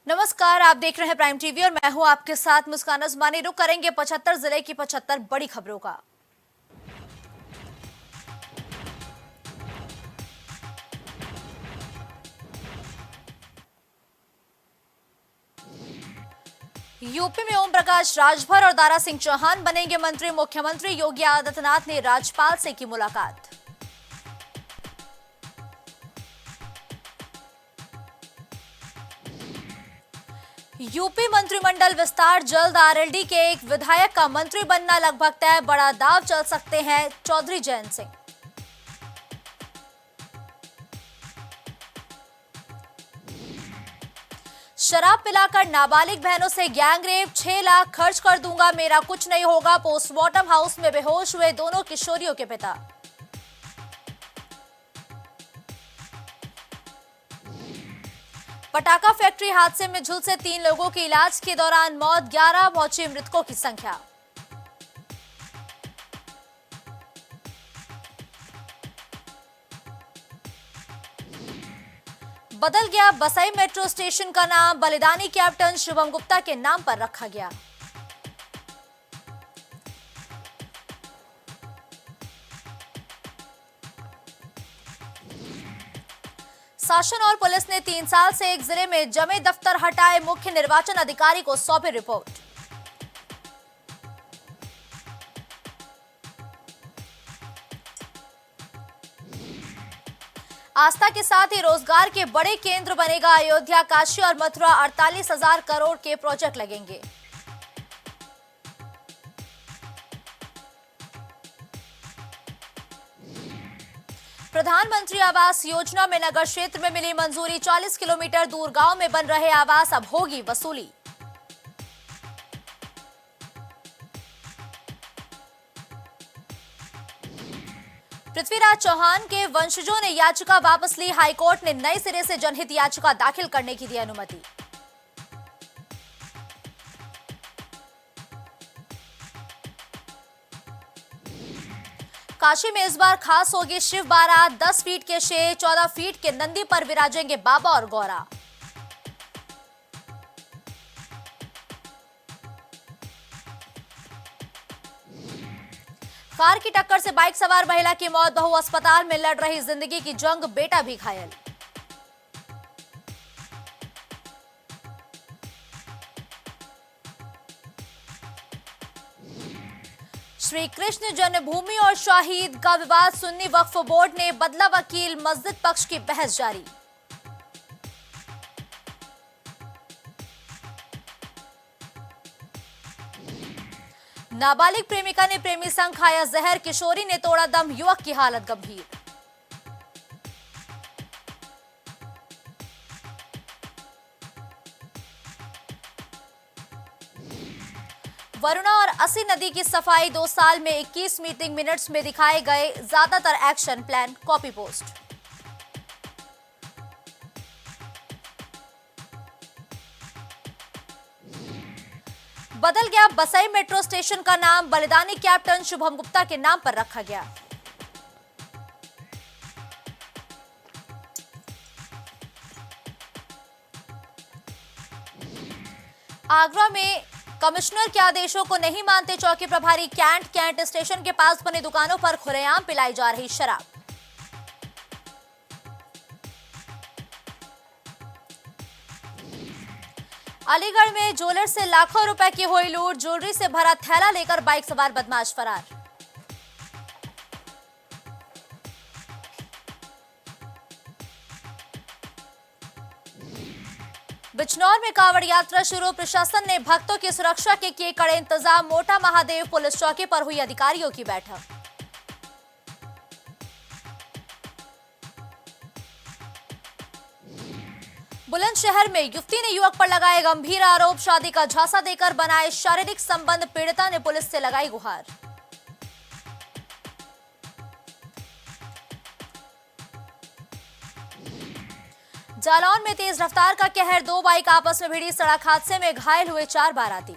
नमस्कार, आप देख रहे हैं प्राइम टीवी और मैं हूं आपके साथ मुस्कान अजमानी। रुक करेंगे 75 जिले की 75 बड़ी खबरों का। यूपी में ओम प्रकाश राजभर और दारा सिंह चौहान बनेंगे मंत्री। मुख्यमंत्री योगी आदित्यनाथ ने राज्यपाल से की मुलाकात। यूपी मंत्रिमंडल विस्तार जल्द। आरएलडी के एक विधायक का मंत्री बनना लगभग तय। बड़ा दाव चल सकते हैं चौधरी जयंत सिंह। शराब पिलाकर नाबालिग बहनों से गैंगरेप। 6 लाख खर्च कर दूंगा, मेरा कुछ नहीं होगा। पोस्टमार्टम हाउस में बेहोश हुए दोनों किशोरियों के पिता। पटाखा फैक्ट्री हादसे में झुलसे 3 लोगों की इलाज के दौरान मौत। 11 पहुंची मृतकों की संख्या। बदल गया बसई मेट्रो स्टेशन का नाम। बलिदानी कैप्टन शुभम गुप्ता के नाम पर रखा गया। शासन और पुलिस ने 3 साल से एक जिले में जमे दफ्तर हटाए। मुख्य निर्वाचन अधिकारी को सौंपी रिपोर्ट। आस्था के साथ ही रोजगार के बड़े केंद्र बनेगा अयोध्या। काशी और मथुरा 48,000 करोड़ के प्रोजेक्ट लगेंगे। प्रधानमंत्री आवास योजना में नगर क्षेत्र में मिली मंजूरी। 40 किलोमीटर दूर गांव में बन रहे आवास, अब होगी वसूली। पृथ्वीराज चौहान के वंशजों ने याचिका वापस ली। हाईकोर्ट ने नए सिरे से जनहित याचिका दाखिल करने की दी अनुमति। काशी में इस बार खास होगी शिव बारात। 10 फीट के शेर, 14 फीट के नंदी पर विराजेंगे बाबा और गौरा। कार की टक्कर से बाइक सवार महिला की मौत। बहू अस्पताल में लड़ रही जिंदगी की जंग, बेटा भी घायल। श्री कृष्ण जन्मभूमि और शाहीद का विवाद। सुन्नी वक्फ बोर्ड ने बदला वकील। मस्जिद पक्ष की बहस जारी। नाबालिग प्रेमिका ने प्रेमी संग खाया जहर। किशोरी ने तोड़ा दम, युवक की हालत गंभीर। वरुणा और अस्सी नदी की सफाई। 2 साल में 21 मीटिंग मिनट्स में दिखाए गए ज्यादातर एक्शन प्लान। Copy post. बदल गया बसई मेट्रो स्टेशन का नाम। बलिदानी कैप्टन शुभम गुप्ता के नाम पर रखा गया। आगरा में कमिश्नर के आदेशों को नहीं मानते चौकी प्रभारी। कैंट स्टेशन के पास बनी दुकानों पर खुलेआम पिलाई जा रही शराब। अलीगढ़ में ज्वेलर से लाखों रुपए की हुई लूट। ज्वेलरी से भरा थैला लेकर बाइक सवार बदमाश फरार। बिजनौर में कांवड़ यात्रा शुरू। प्रशासन ने भक्तों की सुरक्षा के किए कड़े इंतजाम। मोटा महादेव पुलिस चौकी पर हुई अधिकारियों की बैठक। बुलंदशहर में युवती ने युवक पर लगाए गंभीर आरोप। शादी का झांसा देकर बनाए शारीरिक संबंध। पीड़िता ने पुलिस से लगाई गुहार। जालौन में तेज रफ्तार का कहर। 2 बाइक आपस में भिड़ी। सड़क हादसे में घायल हुए 4 बाराती।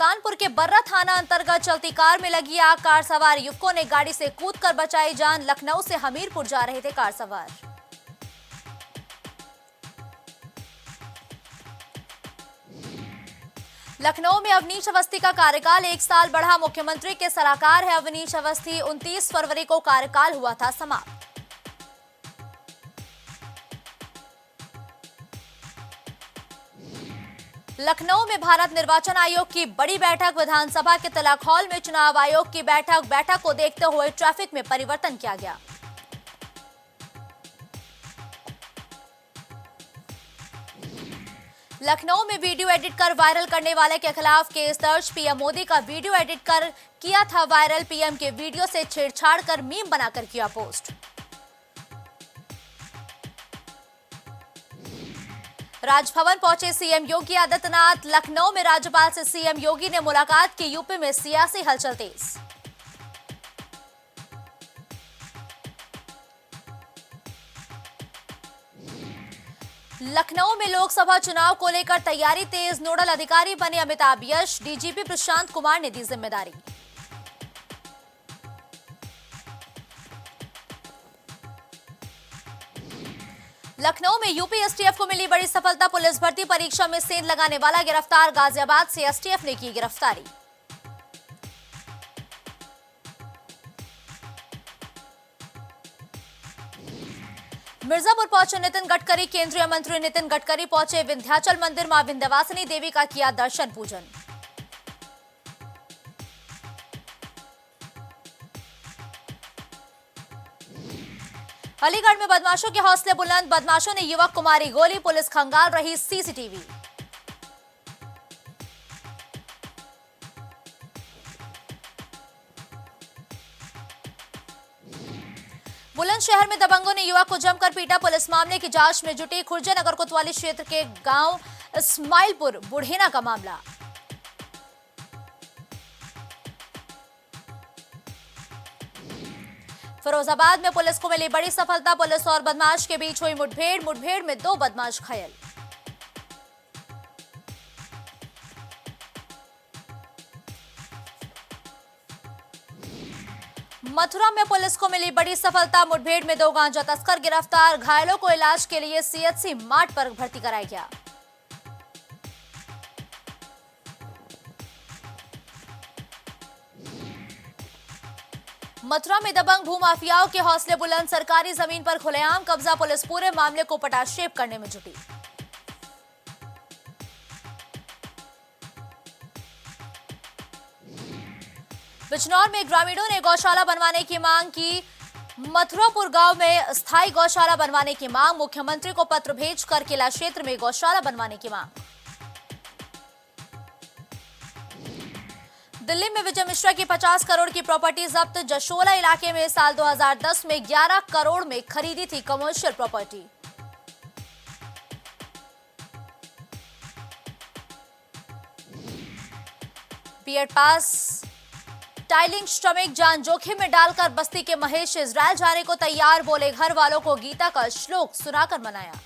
कानपुर के बर्रा थाना अंतर्गत चलती कार में लगी आग, कार सवार युवकों ने गाड़ी से कूदकर बचाई जान। लखनऊ से हमीरपुर जा रहे थे कार सवार। लखनऊ में अवनीश अवस्थी का कार्यकाल 1 साल बढ़ा, मुख्यमंत्री के सलाहकार है अवनीश अवस्थी। 29 फरवरी को कार्यकाल हुआ था समाप्त। लखनऊ में भारत निर्वाचन आयोग की बड़ी बैठक, विधानसभा के तिलक हॉल में चुनाव आयोग की बैठक को देखते हुए ट्रैफिक में परिवर्तन किया गया। लखनऊ में वीडियो एडिट कर वायरल करने वाले के खिलाफ केस दर्ज, पीएम मोदी का वीडियो एडिट कर किया था वायरल, पीएम के वीडियो से छेड़छाड़ कर मीम बनाकर किया पोस्ट। राजभवन पहुंचे सीएम योगी आदित्यनाथ, लखनऊ में राज्यपाल से सीएम योगी ने मुलाकात की, यूपी में सियासी हलचल तेज। लखनऊ में लोकसभा चुनाव को लेकर तैयारी तेज, नोडल अधिकारी बने अमिताभ यश, डीजीपी प्रशांत कुमार ने दी जिम्मेदारी। लखनऊ में यूपी एसटीएफ को मिली बड़ी सफलता, पुलिस भर्ती परीक्षा में सेंध लगाने वाला गिरफ्तार, गाजियाबाद से एसटीएफ ने की गिरफ्तारी। मिर्जापुर पहुंचे नितिन गडकरी, केंद्रीय मंत्री नितिन गडकरी पहुंचे विंध्याचल मंदिर, मां विंध्यवासिनी देवी का किया दर्शन पूजन। अलीगढ़ में बदमाशों के हौसले बुलंद, बदमाशों ने युवक को मारी गोली, पुलिस खंगाल रही सीसीटीवी। बुलंदशहर में दबंगों ने युवक को जमकर पीटा, पुलिस मामले की जांच में जुटी। खुर्जे नगर कोतवाली क्षेत्र के गांव इस्माइलपुर बुढ़ेना का मामला। फिरोजाबाद में पुलिस को मिली बड़ी सफलता, पुलिस और बदमाश के बीच हुई मुठभेड़ में 2 बदमाश घायल। मथुरा में पुलिस को मिली बड़ी सफलता, मुठभेड़ में 2 गांजा तस्कर गिरफ्तार, घायलों को इलाज के लिए सीएचसी मार्ट पर भर्ती कराया गया। मथुरा में दबंग भूमाफियाओं के हौसले बुलंद, सरकारी जमीन पर खुलेआम कब्जा, पुलिस पूरे मामले को पटाक्षेप करने में जुटी। बिजनौर में ग्रामीणों ने गौशाला बनवाने की मांग की, मथुरापुर गांव में स्थायी गौशाला बनवाने की मांग, मुख्यमंत्री को पत्र भेजकर किला क्षेत्र में गौशाला बनवाने की मांग। दिल्ली में विजय मिश्रा की 50 करोड़ की प्रॉपर्टी जब्त, जशोला इलाके में साल 2010 में 11 करोड़ में खरीदी थी कमर्शियल प्रॉपर्टी। बीएड पास टाइलिंग श्रमिक जान जोखिम में डालकर बस्ती के महेश इजरायल जाने को तैयार, बोले घर वालों को गीता का श्लोक सुनाकर मनाया।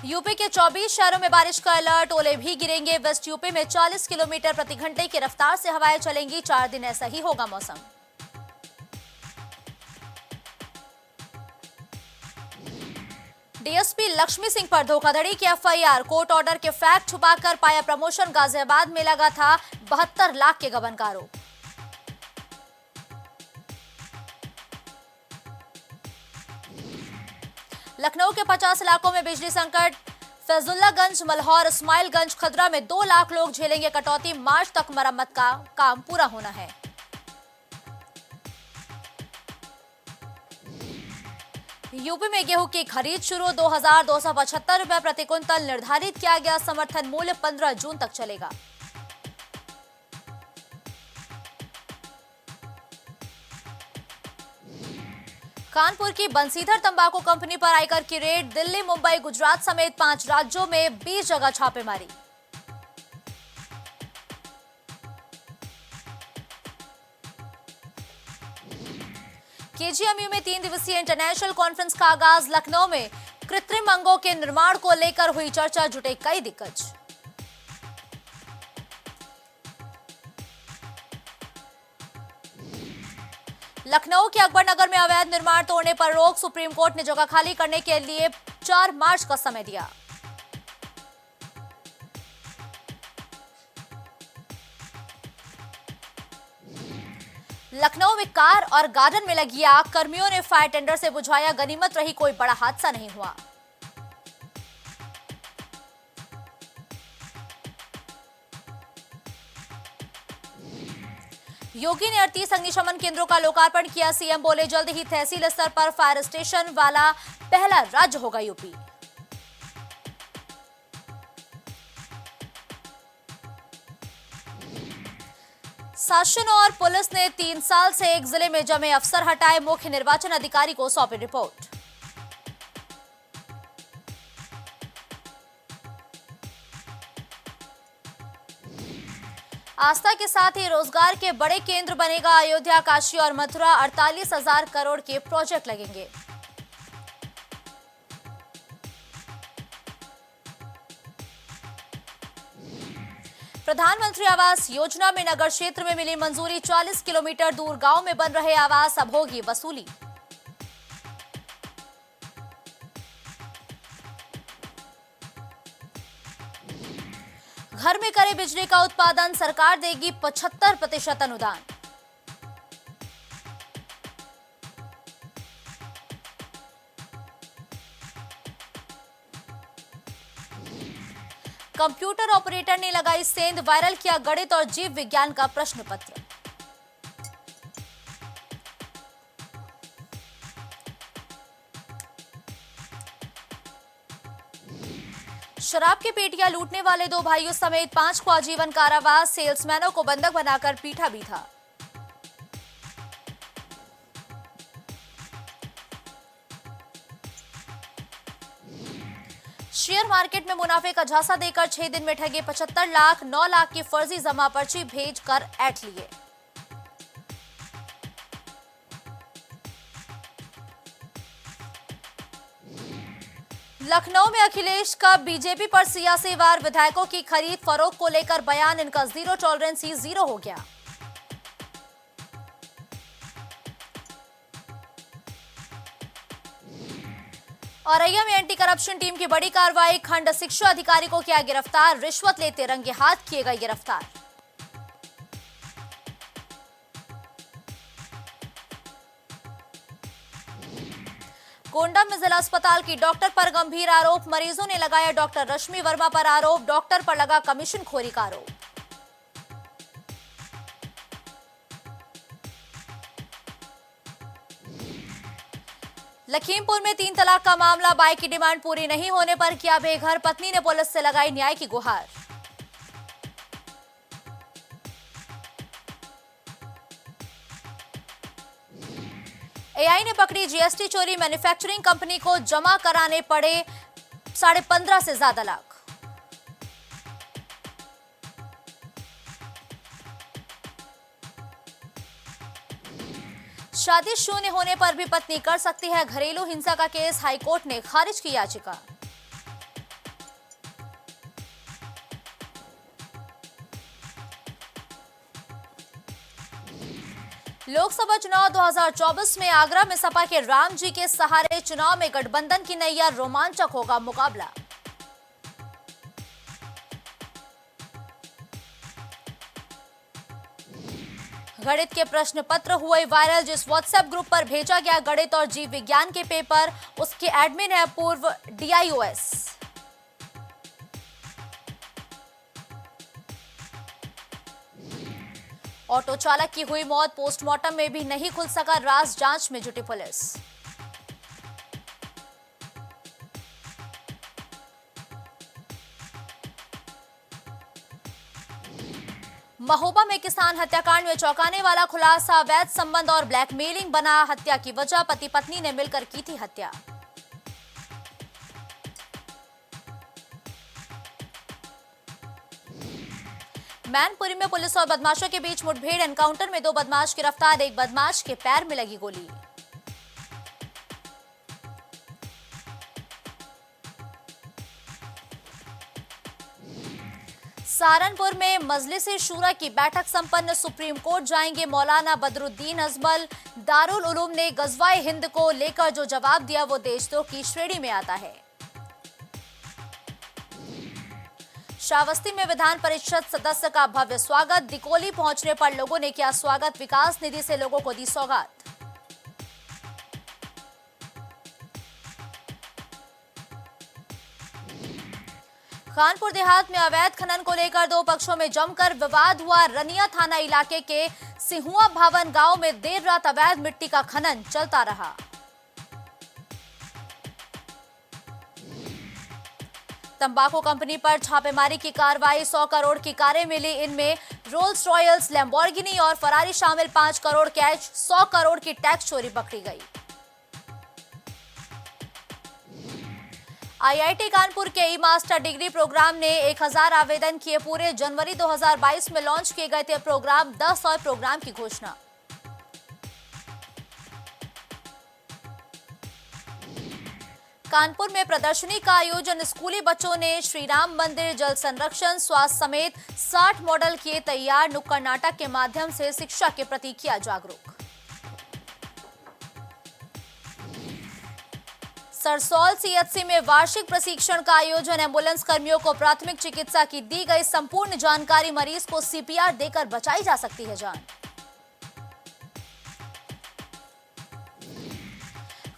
यूपी के 24 शहरों में बारिश का अलर्ट, ओले भी गिरेंगे, वेस्ट यूपी में 40 किलोमीटर प्रति घंटे की रफ्तार से हवाएं चलेंगी, 4 दिन ऐसा ही होगा मौसम। डीएसपी लक्ष्मी सिंह पर धोखाधड़ी की एफआईआर, कोर्ट ऑर्डर के फैक्ट छुपाकर पाया प्रमोशन, गाजियाबाद में लगा था 72 लाख के गबन का आरोप। लखनऊ के 50 इलाकों में बिजली संकट, फैजुल्लागंज, मल्हौर, इस्माइलगंज, खदरा में 2 लाख लोग झेलेंगे कटौती, मार्च तक मरम्मत का काम पूरा होना है। यूपी में गेहूं की खरीद शुरू, 2275 रुपए प्रति क्विंटल निर्धारित किया गया, समर्थन मूल्य 15 जून तक चलेगा। कानपुर की बंसीधर तंबाकू कंपनी पर आयकर की रेड, दिल्ली, मुंबई, गुजरात समेत 5 राज्यों में 20 जगह छापेमारी। केजीएमयू में 3 दिवसीय इंटरनेशनल कॉन्फ्रेंस का आगाज, लखनऊ में कृत्रिम अंगों के निर्माण को लेकर हुई चर्चा, जुटे कई दिग्गज। लखनऊ के अकबर नगर में अवैध निर्माण तोड़ने पर रोक, सुप्रीम कोर्ट ने जगह खाली करने के लिए 4 मार्च का समय दिया। लखनऊ में कार और गार्डन में लगी आग, कर्मियों ने फायर टेंडर से बुझाया, गनीमत रही कोई बड़ा हादसा नहीं हुआ। योगी ने 38 अग्निशमन केंद्रों का लोकार्पण किया, सीएम बोले जल्द ही तहसील स्तर पर फायर स्टेशन वाला पहला राज्य होगा यूपी। शासन और पुलिस ने 3 साल से एक जिले में जमे अफसर हटाए, मुख्य निर्वाचन अधिकारी को सौंपी रिपोर्ट। आस्था के साथ ही रोजगार के बड़े केंद्र बनेगा अयोध्या, काशी और मथुरा, 48,000 करोड़ के प्रोजेक्ट लगेंगे। प्रधानमंत्री आवास योजना में नगर क्षेत्र में मिली मंजूरी, 40 किलोमीटर दूर गांव में बन रहे आवास, अब होगी वसूली। घर में करे बिजली का उत्पादन, सरकार देगी 75% अनुदान। कंप्यूटर ऑपरेटर ने लगाई सेंध, वायरल किया गणित और जीव विज्ञान का प्रश्न पत्र। शराब की पेटियां लूटने वाले 2 भाइयों समेत 5 को आजीवन कारावास, सेल्समैनों को बंधक बनाकर पीटा भी था। शेयर मार्केट में मुनाफे का झांसा देकर 6 दिन में ठगे 75 लाख, 9 लाख की फर्जी जमा पर्ची भेजकर ऐंठ लिए। लखनऊ में अखिलेश का बीजेपी पर सियासी वार, विधायकों की खरीद फरोख्त को लेकर बयान, इनका जीरो टॉलरेंस ही जीरो हो गया। औरैया में एंटी करप्शन टीम की बड़ी कार्रवाई, खंड शिक्षा अधिकारी को किया गिरफ्तार, रिश्वत लेते रंगे हाथ किए गए गिरफ्तार। गोंडा में जिला अस्पताल की डॉक्टर पर गंभीर आरोप, मरीजों ने लगाया डॉक्टर रश्मि वर्मा पर आरोप, डॉक्टर पर लगा कमीशन खोरी का आरोप। लखीमपुर में 3 तलाक का मामला, बाइक की डिमांड पूरी नहीं होने पर किया बेघर, पत्नी ने पुलिस से लगाई न्याय की गुहार। एआई ने पकड़ी जीएसटी चोरी, मैन्युफैक्चरिंग कंपनी को जमा कराने पड़े 15.5 से ज्यादा लाख। शादी शून्य होने पर भी पत्नी कर सकती है घरेलू हिंसा का केस, हाईकोर्ट ने खारिज की याचिका। लोकसभा चुनाव 2024 में आगरा में सपा के राम जी के सहारे चुनाव में गठबंधन की नैया, रोमांचक होगा मुकाबला। गणित के प्रश्न पत्र हुए वायरल, जिस व्हाट्सएप ग्रुप पर भेजा गया गणित और जीव विज्ञान के पेपर, उसके एडमिन है पूर्व डीआईओएस। ऑटो चालक की हुई मौत, पोस्टमार्टम में भी नहीं खुल सका राज, जांच में जुटी पुलिस। महोबा में किसान हत्याकांड में चौंकाने वाला खुलासा, अवैध संबंध और ब्लैकमेलिंग बना हत्या की वजह, पति पत्नी ने मिलकर की थी हत्या। मैनपुरी में पुलिस और बदमाशों के बीच मुठभेड़, एनकाउंटर में 2 बदमाश गिरफ्तार, एक बदमाश के पैर में लगी गोली। सहारनपुर में मजलिस-ए शूरा की बैठक संपन्न, सुप्रीम कोर्ट जाएंगे मौलाना बदरुद्दीन अजमल। दारुल उलूम ने गजवाए हिंद को लेकर जो जवाब दिया वो देशद्रोह की श्रेणी में आता है। श्रावस्ती में विधान परिषद सदस्य का भव्य स्वागत, दिकोली पहुंचने पर लोगों ने किया स्वागत, विकास निधि से लोगों को दी सौगात। कानपुर देहात में अवैध खनन को लेकर दो पक्षों में जमकर विवाद हुआ। रनिया थाना इलाके के सिहुआ भावन गांव में देर रात अवैध मिट्टी का खनन चलता रहा। तंबाकू कंपनी पर छापेमारी की कार्रवाई, 100 करोड़ की कारें मिली, इनमें रोल्स रॉयल्स, लैम्बोर्गिनी और फरारी शामिल। 5 करोड़ कैश, 100 करोड़ की टैक्स चोरी पकड़ी गई। आईआईटी कानपुर के ई मास्टर डिग्री प्रोग्राम ने 1000 आवेदन किए पूरे। जनवरी 2022 में लॉन्च किए गए थे प्रोग्राम, 10 और प्रोग्राम की घोषणा। कानपुर में प्रदर्शनी का आयोजन, स्कूली बच्चों ने श्री राम मंदिर, जल संरक्षण, स्वास्थ्य समेत 60 मॉडल किए तैयार। नुक्कड़ नाटक के माध्यम से शिक्षा के प्रति किया जागरूक। सरसौल सीएचसी में वार्षिक प्रशिक्षण का आयोजन, एम्बुलेंस कर्मियों को प्राथमिक चिकित्सा की दी गई संपूर्ण जानकारी, मरीज को सीपीआर देकर बचाई जा सकती है जान।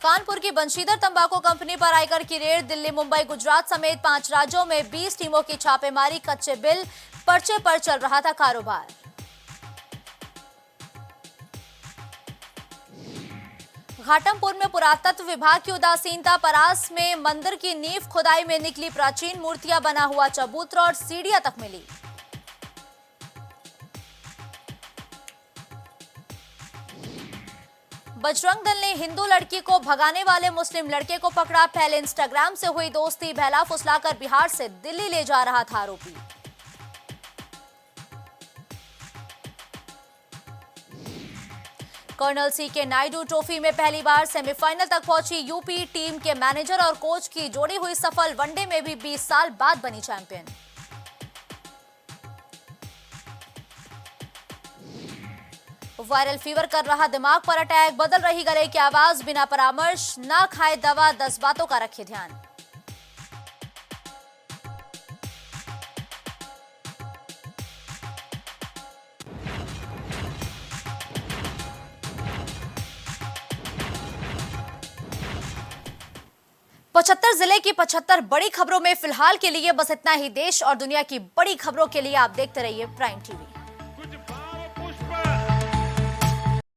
कानपुर की बंशीधर तंबाकू कंपनी पर आयकर की रेड, दिल्ली, मुंबई, गुजरात समेत 5 राज्यों में 20 टीमों की छापेमारी, कच्चे बिल, पर्चे पर चल रहा था कारोबार। घाटमपुर में पुरातत्व विभाग की उदासीनता, परास में मंदिर की नींव खुदाई में निकली प्राचीन मूर्तियां, बना हुआ चबूतरा और सीढ़ियां तक मिली। बजरंग दल ने हिंदू लड़की को भगाने वाले मुस्लिम लड़के को पकड़ा। पहले इंस्टाग्राम से हुई दोस्ती, बहला फुसलाकर बिहार से दिल्ली ले जा रहा था आरोपी। कर्नल सीके नायडू ट्रॉफी में पहली बार सेमीफाइनल तक पहुंची यूपी टीम के मैनेजर और कोच की जोड़ी हुई सफल। वनडे में भी 20 साल बाद बनी चैंपियन। वायरल फीवर कर रहा दिमाग पर अटैक, बदल रही गले की आवाज, बिना परामर्श, ना खाए दवा, 10 बातों का रखे ध्यान। पचहत्तर जिले की 75 बड़ी खबरों में फिलहाल के लिए बस इतना ही। देश और दुनिया की बड़ी खबरों के लिए आप देखते रहिए प्राइम टीवी।